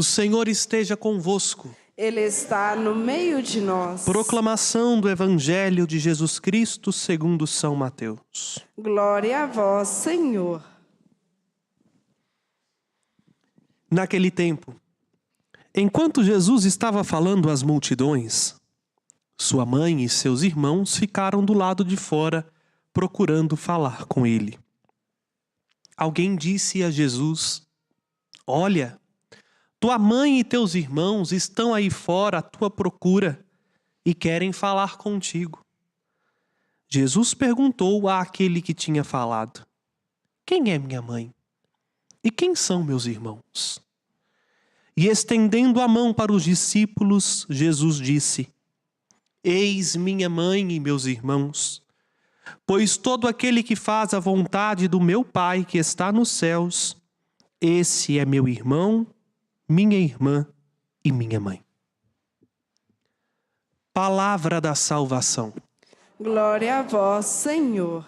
O Senhor esteja convosco. Ele está no meio de nós. Proclamação do Evangelho de Jesus Cristo segundo São Mateus. Glória a vós, Senhor. Naquele tempo, enquanto Jesus estava falando às multidões, sua mãe e seus irmãos ficaram do lado de fora, procurando falar com ele. Alguém disse a Jesus: Olha, tua mãe e teus irmãos estão aí fora à tua procura e querem falar contigo. Jesus perguntou àquele que tinha falado: Quem é minha mãe? E quem são meus irmãos? E estendendo a mão para os discípulos, Jesus disse: Eis minha mãe e meus irmãos, pois todo aquele que faz a vontade do meu Pai que está nos céus, esse é meu irmão, minha irmã e minha mãe. Palavra da salvação. Glória a vós, Senhor.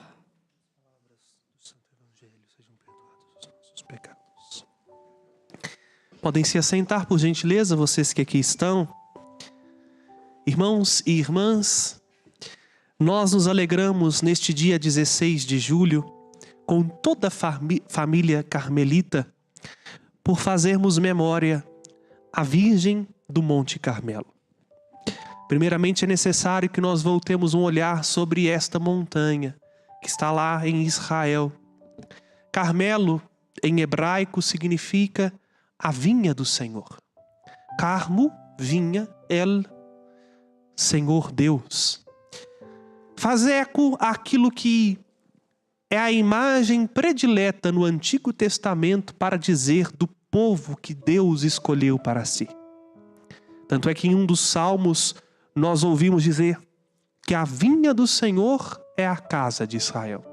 Podem se assentar, por gentileza, vocês que aqui estão. Irmãos e irmãs, nós nos alegramos neste dia 16 de julho, com toda a família carmelita, por fazermos memória à Virgem do Monte Carmelo. Primeiramente é necessário que nós voltemos um olhar sobre esta montanha, que está lá em Israel. Carmelo, em hebraico, significa a vinha do Senhor. Carmo, vinha, El, Senhor Deus. Faz eco àquilo que é a imagem predileta no Antigo Testamento para dizer do povo que Deus escolheu para si. Tanto é que em um dos salmos nós ouvimos dizer que a vinha do Senhor é a casa de Israel.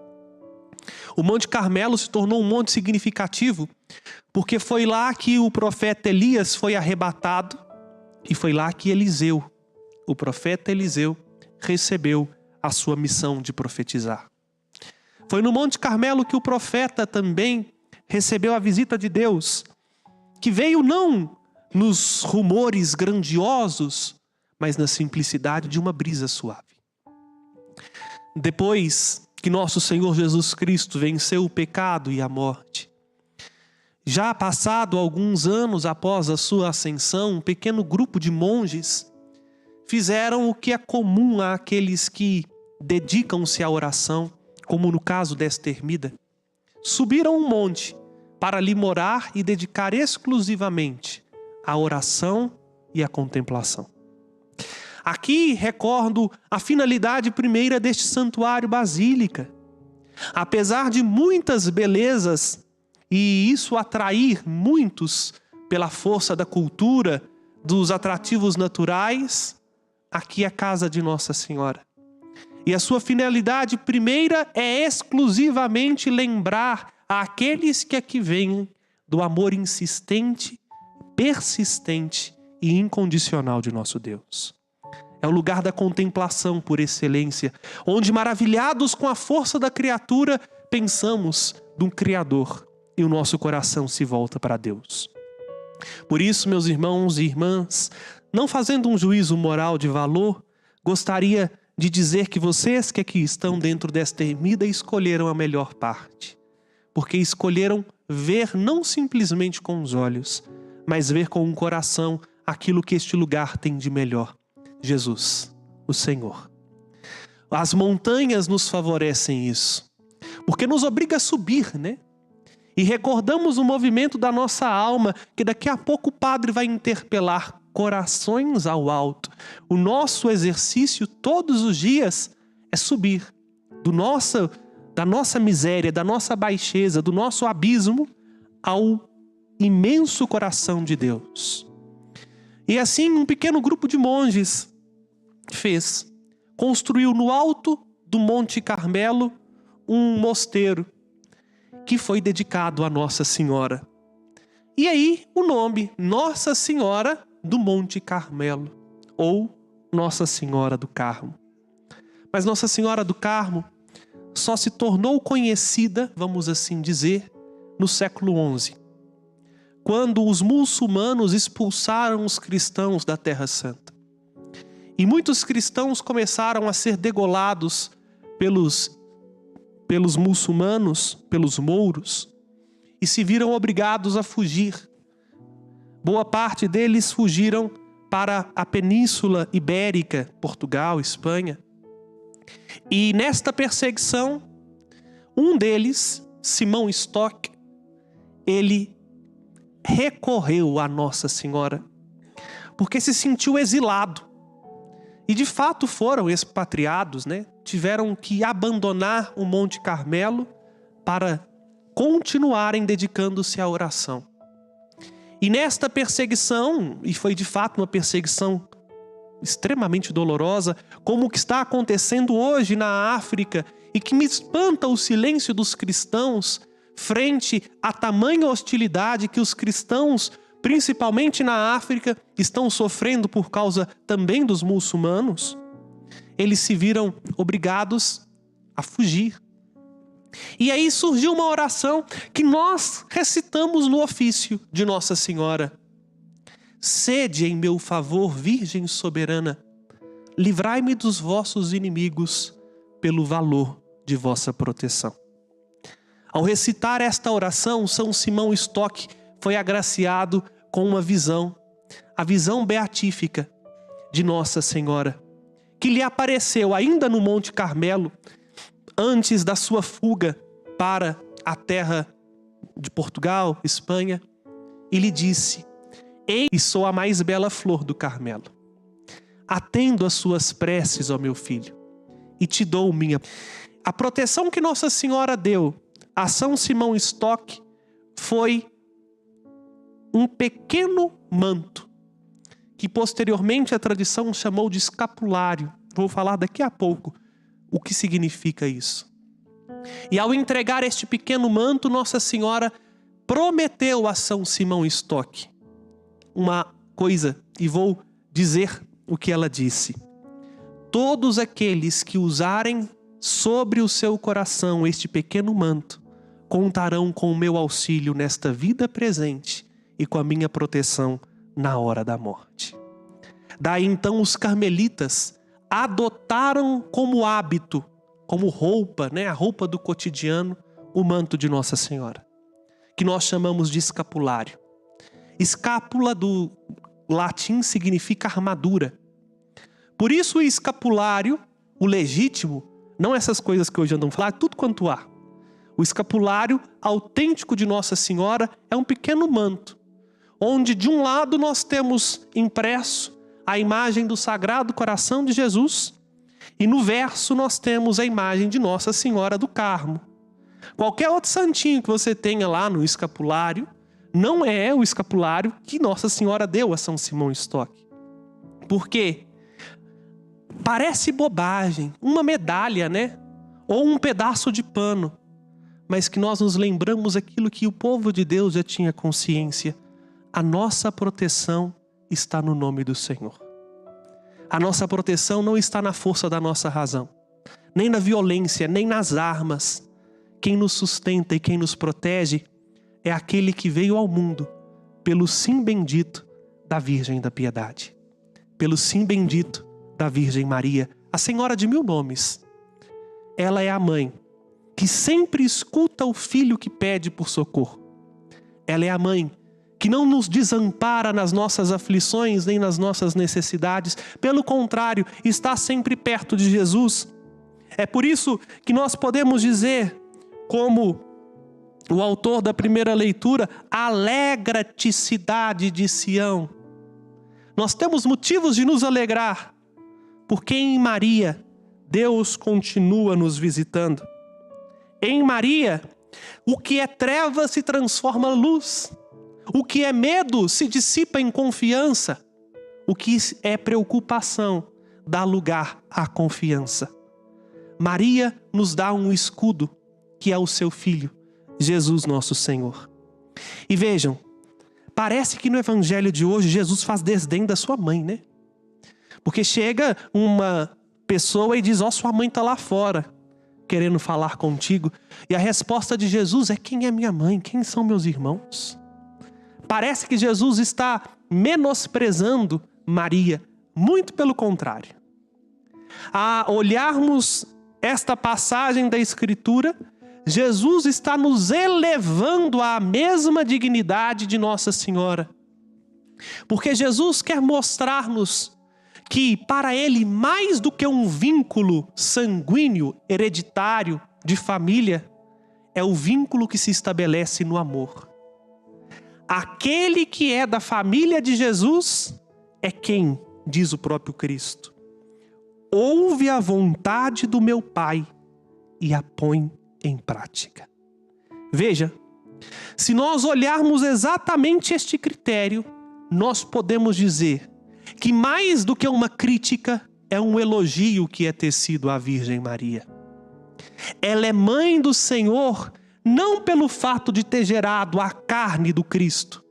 O Monte Carmelo se tornou um monte significativo porque foi lá que o profeta Elias foi arrebatado e foi lá que Eliseu, o profeta Eliseu, recebeu a sua missão de profetizar. Foi no Monte Carmelo que o profeta também recebeu a visita de Deus, que veio não nos rumores grandiosos, mas na simplicidade de uma brisa suave. Depois que nosso Senhor Jesus Cristo venceu o pecado e a morte, já passado alguns anos após a sua ascensão, um pequeno grupo de monges fizeram o que é comum àqueles que dedicam-se à oração, como no caso desta ermida. Subiram um monte para ali morar e dedicar exclusivamente à oração e à contemplação. Aqui recordo a finalidade primeira deste santuário basílica. Apesar de muitas belezas e isso atrair muitos pela força da cultura, dos atrativos naturais, aqui é a casa de Nossa Senhora. E a sua finalidade primeira é exclusivamente lembrar àqueles que aqui vêm do amor insistente, persistente e incondicional de nosso Deus. É o lugar da contemplação por excelência, onde, maravilhados com a força da criatura, pensamos no Criador e o nosso coração se volta para Deus. Por isso, meus irmãos e irmãs, não fazendo um juízo moral de valor, gostaria de dizer que vocês que aqui estão dentro desta ermida escolheram a melhor parte, porque escolheram ver não simplesmente com os olhos, mas ver com o coração aquilo que este lugar tem de melhor. Jesus, o Senhor. As montanhas nos favorecem isso, porque nos obriga a subir, né? E recordamos o movimento da nossa alma, que daqui a pouco o padre vai interpelar corações ao alto. O nosso exercício todos os dias é subir da nossa miséria, da nossa baixeza, do nosso abismo ao imenso coração de Deus. E assim um pequeno grupo de monges construiu no alto do Monte Carmelo um mosteiro que foi dedicado a Nossa Senhora. E aí o nome Nossa Senhora do Monte Carmelo, ou Nossa Senhora do Carmo. Mas Nossa Senhora do Carmo só se tornou conhecida, vamos assim dizer, no século XI, quando os muçulmanos expulsaram os cristãos da Terra Santa. E muitos cristãos começaram a ser degolados pelos muçulmanos, pelos mouros, e se viram obrigados a fugir. Boa parte deles fugiram para a Península Ibérica, Portugal, Espanha. E nesta perseguição, um deles, Simão Stock, ele recorreu a Nossa Senhora, porque se sentiu exilado. E de fato foram expatriados, né? Tiveram que abandonar o Monte Carmelo para continuarem dedicando-se à oração. E nesta perseguição, e foi de fato uma perseguição extremamente dolorosa, como o que está acontecendo hoje na África, e que me espanta o silêncio dos cristãos frente à tamanha hostilidade que os cristãos, principalmente na África, estão sofrendo por causa também dos muçulmanos. Eles se viram obrigados a fugir. E aí surgiu uma oração que nós recitamos no ofício de Nossa Senhora. Sede em meu favor, Virgem soberana, livrai-me dos vossos inimigos pelo valor de vossa proteção. Ao recitar esta oração, São Simão Stock foi agraciado com uma visão, a visão beatífica de Nossa Senhora, que lhe apareceu ainda no Monte Carmelo, antes da sua fuga para a terra de Portugal, Espanha, e lhe disse: Eis sou a mais bela flor do Carmelo. Atendo às suas preces, ó meu filho, e te dou minha. A proteção que Nossa Senhora deu a São Simão Stock foi um pequeno manto, que posteriormente a tradição chamou de escapulário. Vou falar daqui a pouco o que significa isso. E ao entregar este pequeno manto, Nossa Senhora prometeu a São Simão Stock uma coisa, e vou dizer o que ela disse: todos aqueles que usarem sobre o seu coração este pequeno manto contarão com o meu auxílio nesta vida presente e com a minha proteção na hora da morte. Daí então os carmelitas adotaram como hábito, como roupa, né, a roupa do cotidiano, o manto de Nossa Senhora, que nós chamamos de escapulário. Escápula do latim significa armadura. Por isso o escapulário, o legítimo, não essas coisas que hoje andam falando, tudo quanto há. O escapulário autêntico de Nossa Senhora é um pequeno manto, onde de um lado nós temos impresso a imagem do Sagrado Coração de Jesus, e no verso nós temos a imagem de Nossa Senhora do Carmo. Qualquer outro santinho que você tenha lá no escapulário, não é o escapulário que Nossa Senhora deu a São Simão Stock. Por quê? Parece bobagem, uma medalha, né? Ou um pedaço de pano. Mas que nós nos lembramos aquilo que o povo de Deus já tinha consciência. A nossa proteção está no nome do Senhor. A nossa proteção não está na força da nossa razão, nem na violência, nem nas armas. Quem nos sustenta e quem nos protege é aquele que veio ao mundo pelo sim bendito da Virgem da Piedade. Pelo sim bendito da Virgem Maria, a Senhora de mil nomes. Ela é a mãe que sempre escuta o filho que pede por socorro. Ela é a mãe que não nos desampara nas nossas aflições nem nas nossas necessidades. Pelo contrário, está sempre perto de Jesus. É por isso que nós podemos dizer, como o autor da primeira leitura: alegra-te, cidade de Sião. Nós temos motivos de nos alegrar, porque em Maria Deus continua nos visitando. Em Maria, o que é treva se transforma em luz. O que é medo se dissipa em confiança. O que é preocupação dá lugar à confiança. Maria nos dá um escudo, que é o seu Filho, Jesus nosso Senhor. E vejam, parece que no evangelho de hoje Jesus faz desdém da sua mãe, né? Porque chega uma pessoa e diz: ó, sua mãe está lá fora, querendo falar contigo. E a resposta de Jesus é: quem é minha mãe? Quem são meus irmãos? parece que Jesus está menosprezando Maria. Muito pelo contrário. A olharmos esta passagem da Escritura, Jesus está nos elevando à mesma dignidade de Nossa Senhora. Porque Jesus quer mostrar-nos que para Ele, mais do que um vínculo sanguíneo, hereditário, de família, é o vínculo que se estabelece no amor. Aquele que é da família de Jesus é quem, diz o próprio Cristo, ouve a vontade do meu Pai e a põe em prática. Veja, se nós olharmos exatamente este critério, nós podemos dizer que mais do que uma crítica, é um elogio que é tecido à Virgem Maria. Ela é mãe do Senhor, não pelo fato de ter gerado a carne do Cristo.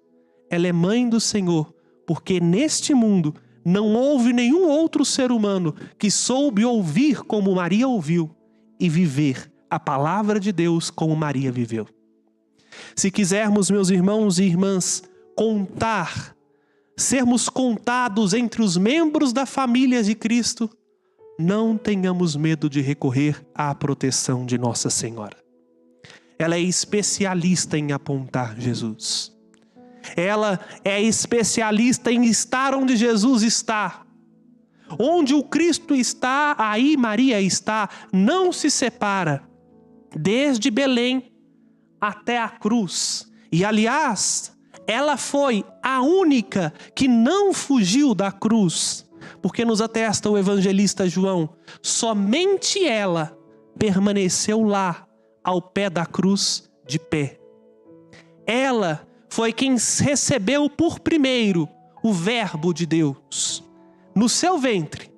Ela é mãe do Senhor, porque neste mundo não houve nenhum outro ser humano que soube ouvir como Maria ouviu e viver a palavra de Deus como Maria viveu. Se quisermos, meus irmãos e irmãs, sermos contados entre os membros da família de Cristo, não tenhamos medo de recorrer à proteção de Nossa Senhora. Ela é especialista em apontar Jesus. Ela é especialista em estar onde Jesus está. Onde o Cristo está, aí Maria está. Não se separa. Desde Belém até a cruz. E aliás, ela foi a única que não fugiu da cruz. Porque nos atesta o evangelista João, somente ela permaneceu lá, ao pé da cruz, de pé. Ela foi quem recebeu por primeiro o Verbo de Deus no seu ventre.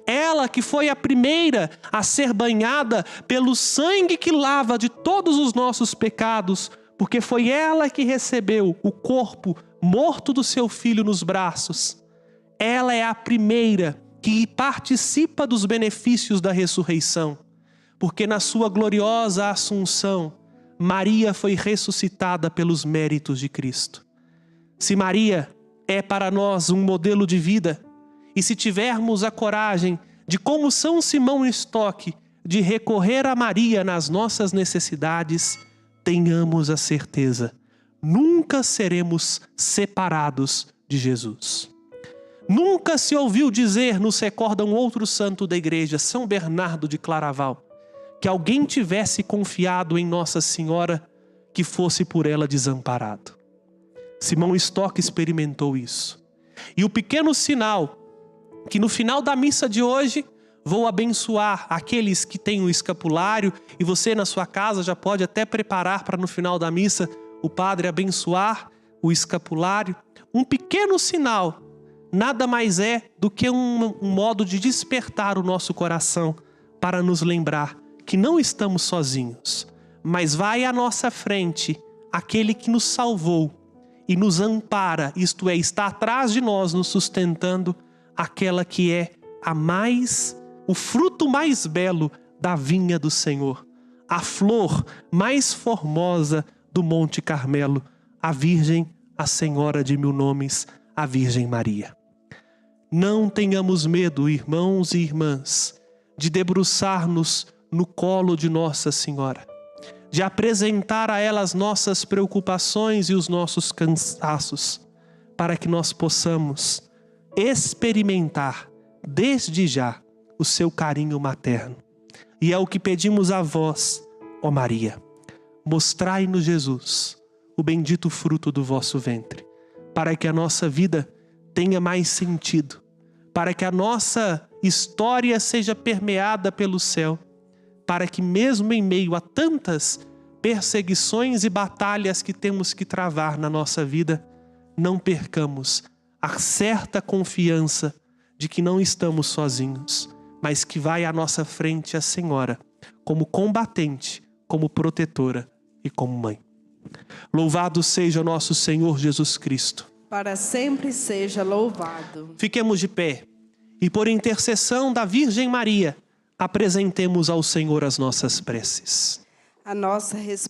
Ela que foi a primeira a ser banhada pelo sangue que lava de todos os nossos pecados, porque foi ela que recebeu o corpo morto do seu filho nos braços. Ela é a primeira que participa dos benefícios da ressurreição, porque na sua gloriosa assunção, Maria foi ressuscitada pelos méritos de Cristo. Se Maria é para nós um modelo de vida, e se tivermos a coragem de, como São Simão Stock, de recorrer a Maria nas nossas necessidades, tenhamos a certeza, nunca seremos separados de Jesus. Nunca se ouviu dizer, nos recorda um outro santo da igreja, São Bernardo de Claraval, que alguém tivesse confiado em Nossa Senhora que fosse por ela desamparado. Simão Stock experimentou isso. E o pequeno sinal, que no final da missa de hoje, vou abençoar aqueles que têm o escapulário, e você na sua casa já pode até preparar para no final da missa o padre abençoar o escapulário. Um pequeno sinal nada mais é do que um modo de despertar o nosso coração para nos lembrar que não estamos sozinhos, mas vai à nossa frente aquele que nos salvou e nos ampara, isto é, está atrás de nós nos sustentando, aquela que é o fruto mais belo da vinha do Senhor, a flor mais formosa do Monte Carmelo, a Virgem, a Senhora de mil nomes, a Virgem Maria. Não tenhamos medo, irmãos e irmãs, de debruçar-nos no colo de Nossa Senhora, de apresentar a ela as nossas preocupações e os nossos cansaços, para que nós possamos experimentar desde já o seu carinho materno. E é o que pedimos a vós, ó Maria, mostrai-nos Jesus, o bendito fruto do vosso ventre, para que a nossa vida tenha mais sentido, para que a nossa história seja permeada pelo céu, para que mesmo em meio a tantas perseguições e batalhas que temos que travar na nossa vida, não percamos a certa confiança de que não estamos sozinhos, mas que vai à nossa frente a Senhora, como combatente, como protetora e como mãe. Louvado seja nosso Senhor Jesus Cristo. Para sempre seja louvado. Fiquemos de pé e, por intercessão da Virgem Maria, apresentemos ao Senhor as nossas preces. A nossa resposta